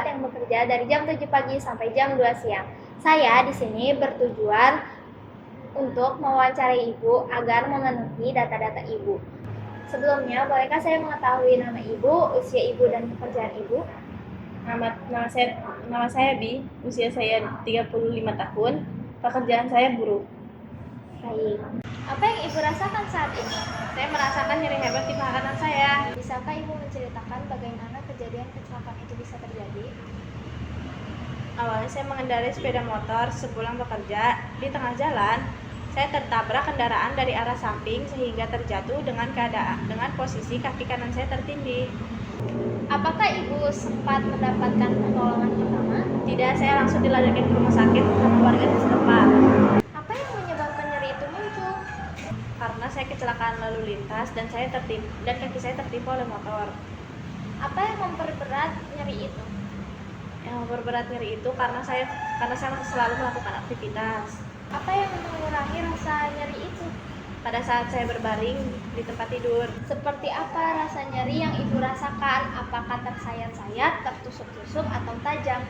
yang bekerja dari jam 7 pagi sampai jam 2 siang. Saya di sini bertujuan untuk mewawancarai Ibu agar memenuhi data-data Ibu. Sebelumnya, bolehkah saya mengetahui nama Ibu, usia Ibu, dan pekerjaan Ibu? Nama saya Bi, usia saya 35 tahun, pekerjaan saya buruh. Baik. Apa yang Ibu rasakan saat ini? Saya merasakan nyeri hebat di paha kanan saya. Bisakah Ibu menceritakan bagaimana kejadian kecelakaan itu bisa terjadi? Awalnya saya mengendarai sepeda motor sepulang bekerja. Di tengah jalan, saya tertabrak kendaraan dari arah samping sehingga terjatuh dengan posisi kaki kanan saya tertindih. Apakah Ibu sempat mendapatkan pertolongan pertama? Tidak, saya langsung dilarikan ke rumah sakit bersama warga di setempat. Apa yang menyebabkan nyeri itu muncul? Karena saya kecelakaan lalu lintas dan kaki saya tertimpa oleh motor. Apa yang memperberat nyeri itu? Yang memperberat nyeri itu karena saya masih selalu melakukan aktivitas. Apa yang mengurangi rasa nyeri itu? Pada saat saya berbaring di tempat tidur. Seperti apa rasa nyeri yang Ibu rasakan? Apakah tersayat-sayat, tertusuk-tusuk, atau tajam?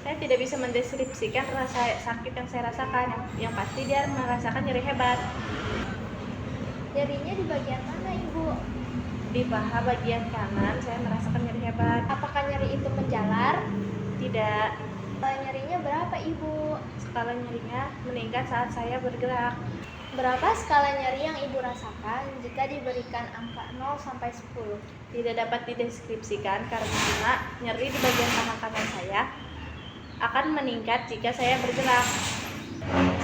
Saya tidak bisa mendeskripsikan rasa sakit yang saya rasakan. Yang pasti dia merasakan nyeri hebat. Nyerinya di bagian mana, Ibu? Di paha bagian kanan saya merasakan nyeri hebat. Apakah nyeri itu menjalar? Tidak. Nyerinya berapa, Ibu? Skala nyerinya meningkat saat saya bergerak. Berapa skala nyeri yang Ibu rasakan jika diberikan angka 0 sampai 10? Tidak dapat dideskripsikan karena nyeri di bagian paha kanan saya akan meningkat jika saya bergerak.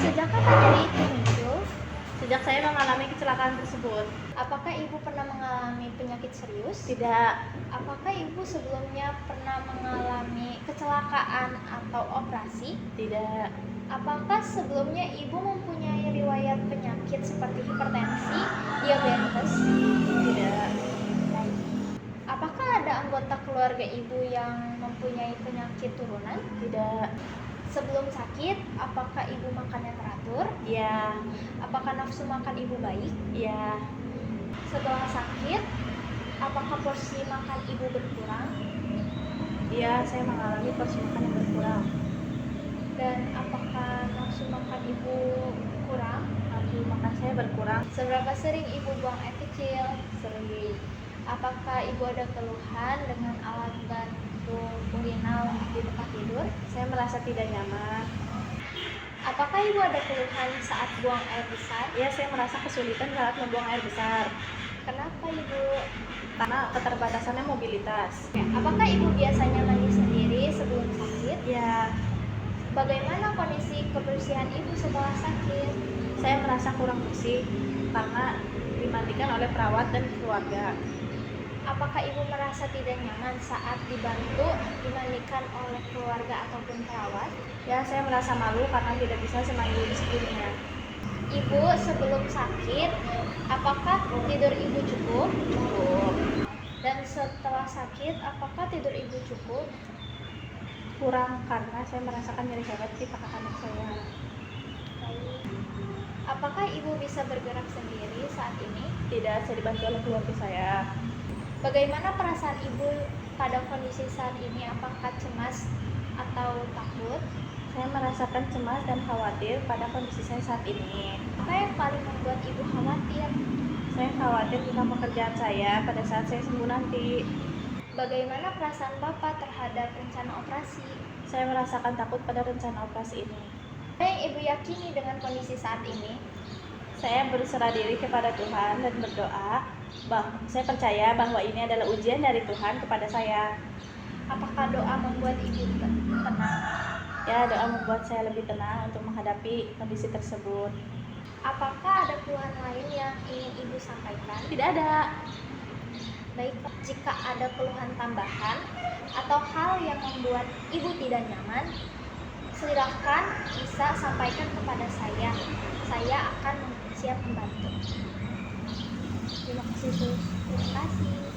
Sejak kapan nyeri itu muncul? Sejak saya mengalami kecelakaan tersebut. Apakah Ibu pernah mengalami penyakit serius? Tidak. Apakah Ibu sebelumnya pernah mengalami kecelakaan atau operasi? Tidak. Apakah sebelumnya Ibu mempunyai riwayat penyakit seperti hipertensi, diabetes? Tidak. Apakah ada anggota keluarga Ibu yang mempunyai penyakit turunan? Tidak. Sebelum sakit, apakah Ibu makannya teratur? Ya. Apakah nafsu makan Ibu baik? Ya. Setelah sakit, apakah porsi makan Ibu berkurang? Ya, saya mengalami porsi makan yang berkurang. Dan apakah nafsu makan Ibu kurang? Nafsu makan saya berkurang. Seberapa sering Ibu buang air kecil? Sering. Apakah Ibu ada keluhan dengan alat bantu urinal di tempat tidur? Saya merasa tidak nyaman. Apakah Ibu ada keluhan saat buang air besar? Ya, saya merasa kesulitan saat membuang air besar. Kenapa Ibu? Karena keterbatasannya mobilitas. Apakah Ibu biasanya mandi sendiri sebelum sakit? Ya. Bagaimana kondisi kebersihan Ibu setelah sakit? Saya merasa kurang bersih karena dimandikan oleh perawat dan keluarga. Apakah Ibu merasa tidak nyaman saat dibantu dimandikan oleh keluarga ataupun perawat? Ya, saya merasa malu karena tidak bisa semandiri sebelumnya. Ibu sebelum sakit, apakah tidur Ibu cukup? Cukup. Dan setelah sakit, apakah tidur Ibu cukup? Kurang karena saya merasakan nyeri hebat di paha kanan saya. Apakah Ibu bisa bergerak sendiri saat ini? Tidak, saya dibantu oleh keluarga saya. Bagaimana perasaan Ibu pada kondisi saat ini? Apakah cemas atau takut? Saya merasakan cemas dan khawatir pada kondisi saya saat ini. Apa yang paling membuat Ibu khawatir? Saya khawatir tentang pekerjaan saya pada saat saya sembuh nanti. Bagaimana perasaan Bapak terhadap rencana operasi? Saya merasakan takut pada rencana operasi ini. Apa yang Ibu yakini dengan kondisi saat ini? Saya berserah diri kepada Tuhan dan berdoa bahwa saya percaya bahwa ini adalah ujian dari Tuhan kepada saya. Apakah doa membuat Ibu tenang? Ya, doa membuat saya lebih tenang untuk menghadapi kondisi tersebut. Apakah ada keluhan lain yang ingin Ibu sampaikan? Tidak ada. Baik, jika ada keluhan tambahan atau hal yang membuat Ibu tidak nyaman, silakan bisa sampaikan kepada saya. Saya akan siap membantu. Terima kasih, Bu. Terima kasih.